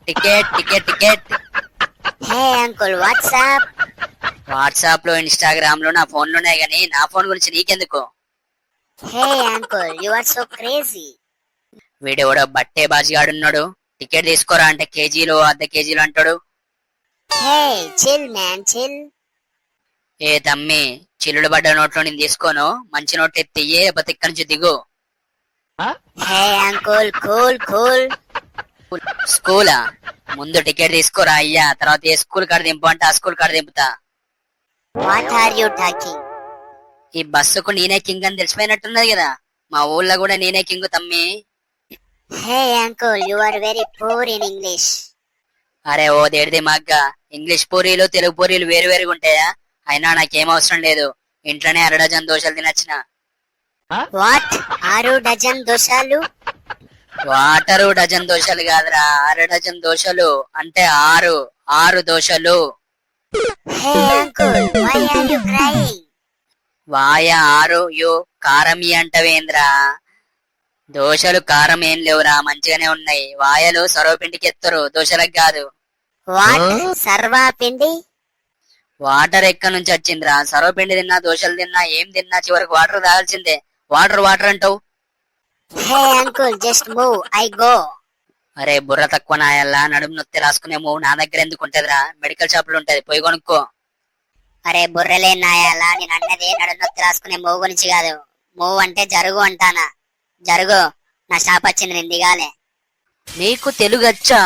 Ticket ticket ticket. Hey uncle WhatsApp. WhatsApp లో Instagram లో నా ఫోన్ లో ఉన్నాయి గానీ నా ఫోన్ గురించి నీకెందుకు? Hey uncle you are so crazy. వీడెవడో బట్టే బాజిగాడున్నాడు. టికెట్ తీసుకోరా అంటే కేజీలో అర్ధ కేజీలు అంటాడు. హే చిల్ మ్యాన్ చిల్. ఏ తమ్మి, చిల్లుడు పడ్డ నోట్లో నేను తీసుకోను. మంచి నోట్ ఎత్తియ్యే లేకపోతే ఇక్కడి నుంచి దిగు. Hey uncle cool cool. స్కూలా? ముందు టికెట్ తీసుకోరా అయ్యా, తర్వాత ఏ స్కూల్ కాడ దింపు అంటే ఆ స్కూల్ కాడ దింపుతా. What are you talking? ఈ బస్సుకు నేనే కింగ్ అని తెలిసిపోయినట్టున్నది కదా. మా ఊళ్ళో కూడా నేనే కింగ్ తమ్మి. Hey uncle you are very poor in English. అరే ఓ దేడిది మగ్గా, ఇంగ్లీష్ పూరీలు తెలుగు పూరీలు వేరు వేరుగా ఉంటాయా? అయినా నాకేం అవసరం లేదు, ఇంట్లోనే అరడజన్ దోశలు తినొచ్చిన. వాట్ 6 డజన్ దోశలు? వాటరు డజన్ దోశలు కాదురా, అరడజన్ దోశలు అంటే ఆరు. 6 దోశలు. Hey uncle why are you crying? Why 6 you కారం ఈ అంటవేంద్రా? దోశలు కారం ఏం లేవురా, మంచిగానే ఉన్నాయి. వాయలు సొరవపిండికి ఎత్తరు, దోశలకు కాదు. వాట్ సర్వా పిండి? వాటర్ ఎక్కడి నుంచి వచ్చిందిరా? సొరవపిండి తిన్నా దోశలు తిన్నా ఏం తిన్నా చివరికి వాటర్ తాగాల్సిందే. వాటర్ వాటర్ అంటావు. Hey uncle just move I go. అరే బుర్ర తక్కువ నాయల్లా, నడుము నొత్తి రాసుకునే మూవ్ నా దగ్గర ఎందుకు ఉంటదిరా? మెడికల్ షాప్ లో ఉంటది, పోయి కొనుక్కో. అరే బుర్రలే నాయాలా, నేను అన్నది నడునొత్తి రాసుకునే మూవ్ గురించి కాదు. మూవ్ అంటే జరుగు అంటానా. జరుగు, నా షాప్ వచ్చింది, నేను దిగాలే. నీకు తెలుగు వచ్చా?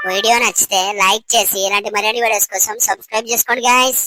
వీడియో నచ్చితే లైక్ చేసి ఇలాంటి మరిన్ని వీడియోస్ కోసం సబ్స్క్రైబ్ చేసుకోండి గైస్.